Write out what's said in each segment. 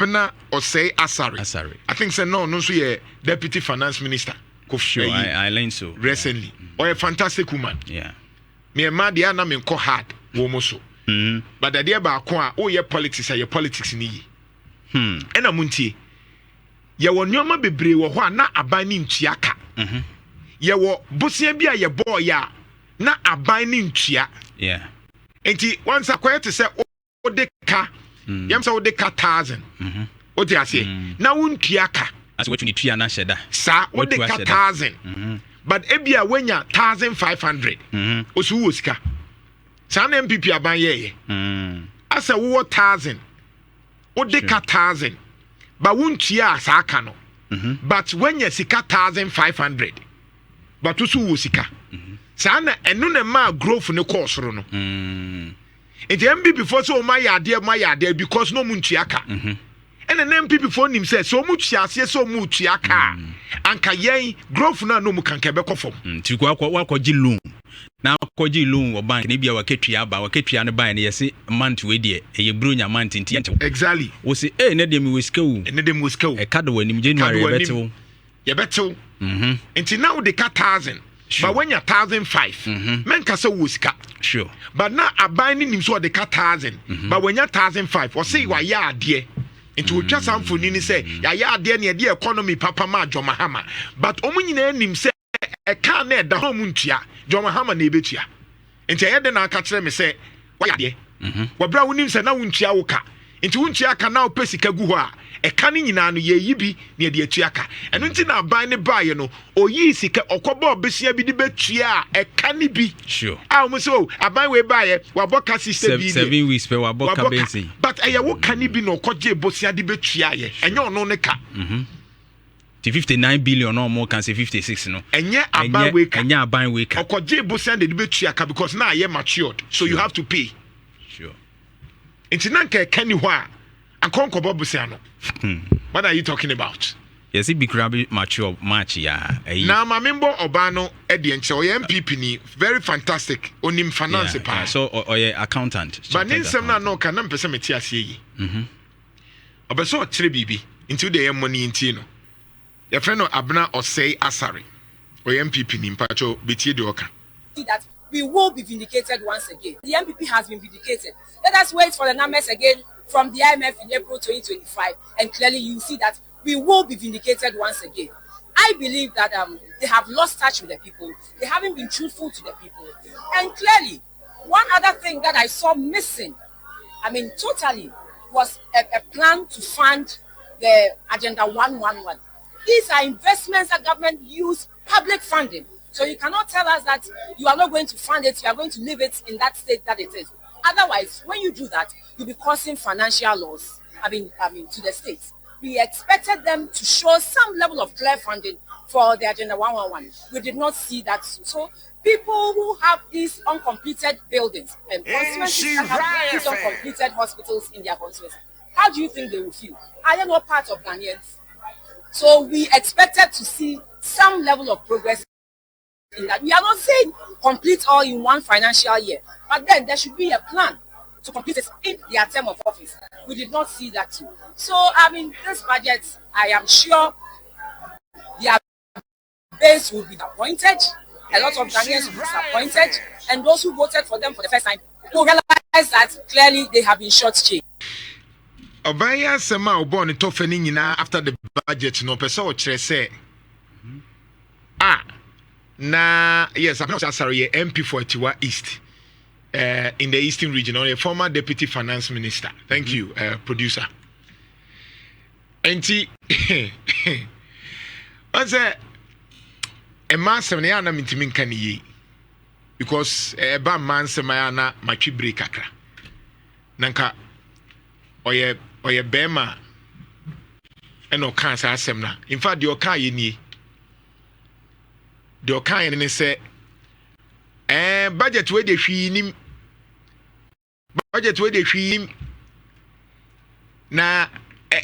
Abena Osei-Asare. I think say no so yeah deputy finance minister. Sure, I learned so recently. Or a fantastic woman. Yeah. Me and my dear na me ko hard wo so. But the dear ba ko a oh yeah politics your politics ni. Ena muntie. Ye wo nyoma bebre wo ho na aban ni ntua ka. Ye wo bosia bia ye boy ya na aban ni ntua. Yeah. Enti once akwete say o de ka. Yam say o de ka 1,000. O ti ase. Na wuntua ka. As what you need to na sheda. Sa o de ka 1,000. But ebia wenya 1,500. Osu wo sika. Sa na MPP aban ye. Asa wo 1,000. O de ka 1,000. But wuntua sa aka no. But when you sika 1,500. But osu wo sika. Sa na eno na ma growth ne course ro no. Enti MPP for so my yade because no muntua ka. And an MPP for him says so much so much aka. Anka yen growth na no mu kan kebeko fom. Ti kwa loan. Na kwaji loan wo bank ne bia waketua ne ban ne yesi month we de e bro nya month nti ente. Exactly. Wo se ne de mi weska wu. Ne de mi weska wu. E kado wanim January betew. Ye betew. Enti now de ka 1,000. But when you're 1,500, men can say wuska. Sure. But now a binding him so the 1,000. But when you're 1,500, or say why ya dear. Into just some for Nini say, ya dear near the economy, Papa Ma, John Mahama. But Omini him say, a car near the home John Mahama nebetia. Into I then I catch them and say, why dear? What brown names and now Unchia Oka. Into Unchia can now Pesica Gua. A canning in an ye yibi near the Chiaka. And until now buy the buy, you know, or ye sick or cobo bessia be the betria, a canny be. Sure. I almost so, I buy way buy it, Waboka sister 7 weeks per Waboka Bensi. But I walk canny be no coje bossia di betria, and you're no neca. 59 billion or more can say 56, no. And yet, I buy week, and ya buy week. Or coje bossia the betria because now I am matured, so you have to pay. Sure. It's nanka canny wa. And Conco Bobusiano. What are you talking about? Yes, it be crabby mature match, yeah. Now, my member Obano Edian, so MPP ni very fantastic. Onim finance pa. So, or accountant. But in some no can number some TSE. Obeso Tribibi into the money in Tino. Your friend of Abena Osei-Asare or MPP ni Mpacho Biti Doka. That we will be vindicated once again. The MPP has been vindicated. Let us wait for the numbers again from the IMF in April 2025, and clearly you see that we will be vindicated once again. I believe that they have lost touch with the people. They haven't been truthful to the people. And clearly, one other thing that I saw missing, totally, was a plan to fund the Agenda 111. These are investments that government use public funding. So you cannot tell us that you are not going to fund it, you are going to leave it in that state that it is. Otherwise, when you do that, you'll be causing financial loss, to the states. We expected them to show some level of clear funding for the Agenda 111. We did not see that. So people who have these uncompleted buildings and constituencies that have these uncompleted hospitals in their constituencies, how do you think they will feel? Are they not part of Ghanaians? So we expected to see some level of progress in that. We are not saying complete all in one financial year, but then there should be a plan to complete it in their term of office. We did not see that too. So, this budget, I am sure their base will be disappointed. A lot of Ghanaians will be disappointed. And those who voted for them for the first time will realize that clearly they have been shortchanged. Obaya Sema Obon Tofeni Nina after the budget, no person say. Yes, I'm not sorry, MP for Tiwa East. In the Eastern region, or a former deputy finance minister. Thank you, producer. And what's a mass of Niana Mintimin Kani? Because a bad man Samayana machi break akra. Nanka or ye bema and no cancer semna. In fact, your car ye the Okan and say, budget where they him. Budget where they him. Na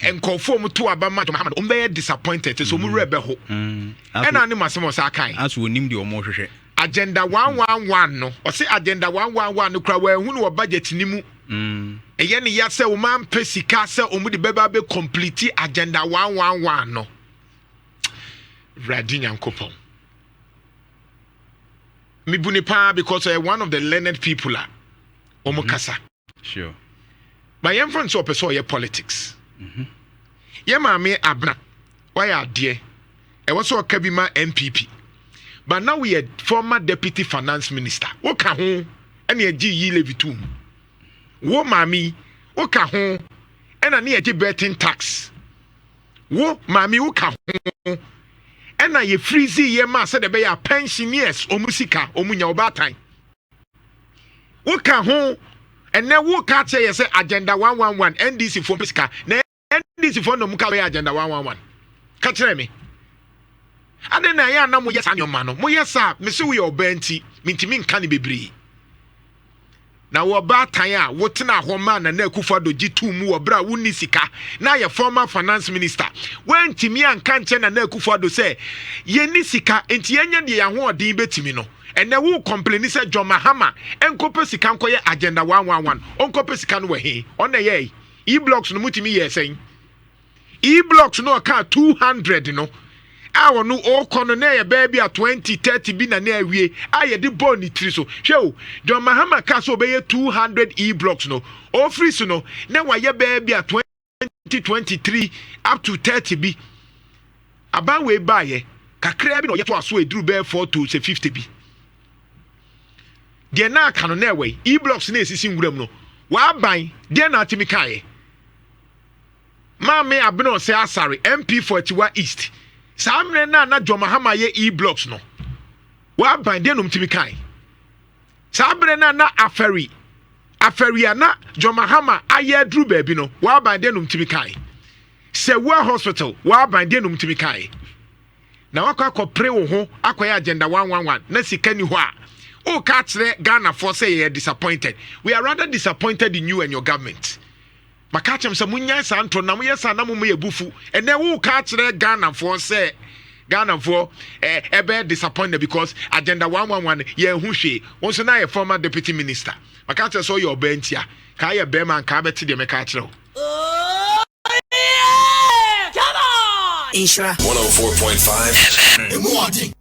and conform to Abama Muhammad. Very disappointed. So we rebel. And animals was Akai. As we name the Omo. Agenda 111 no. Or say Agenda 111 no crowd who no budget nimu. ɛyɛ ne ya sɛ wo man pɛ sika sɛ ɔmu de bɛba bɛ complete agenda 111 no Radi Nyankopɔn me bu ne pa because one of the learned people a ɔmo kasa sure but yɛn friend so ɔpɛ sɛ ɔyɛ politics yɛ maame Abena wayɛ adeɛ ɛwɔ sɛ ɔka bi ma MPP but now we are former deputy finance minister woka ho ɛna ɛgye yi levitum wo maame woka ho ɛna ne ɛgye betting tax wo maame woka ho ɛna ye freeze ye ma sɛ de be ya pensioners omusika omunya obatan woka ho ɛnɛ woka kyɛ yɛ sɛ agenda 111 NDC for pesika na NDC for no muka be agenda 111 ka kyerɛ me ade na ya na mo yɛ sa nyoma no mo yɛ sa me se wo yɛ obanti mintimi nka ne bebree na wo batan a wotena hɔ ma na Akufo do gitu mu wo bra wonni sika na ye former finance minister wantimi anka nche na Akufo do say ye ni sika enti yenya de ya ho odin betimi no ene wo complain say John Mahama enkope sika nkoye agenda 111 onkope sika no we ona ye e-blocks no mutimi ye sen e-blocks no ka 200 no awo no okono na ye baby a 20 30 bi na awie aye de ball ni tiri so hwe John Mahama ka so be 200 e-blocks no ofri so no na wa ye baby a 2023 up to 30 bi aban we baye kakra bi no ye to aso eduru be 4 to 50 bi de na aka no na we e-blocks na esisi nwuram no wa ban de na atimi kae Mame Abena Osei-Asare MP 41 East Samre na John Mahama ye e-blocks no wa ban de no mtimi kan Sabre na aferi na John Mahama aye dru baabi no wa ban de no mtimi kan Sewa hospital wa ban de no mtimi kan na wakọ pre wo ho akoye agenda 111 na sika ni ho a o ka kire Ghana for say you are disappointed. We are rather disappointed in you and your government. Makachem say munya santo na moye sa na mo ye bufu ene wo ka kire Ghana for say Ghana for ebe disappointed because agenda 111 ye hu hwe won so na ye former deputy minister makachem so your bentia ka ye be man ka beti de meka kire Nhyira 104.5 FM.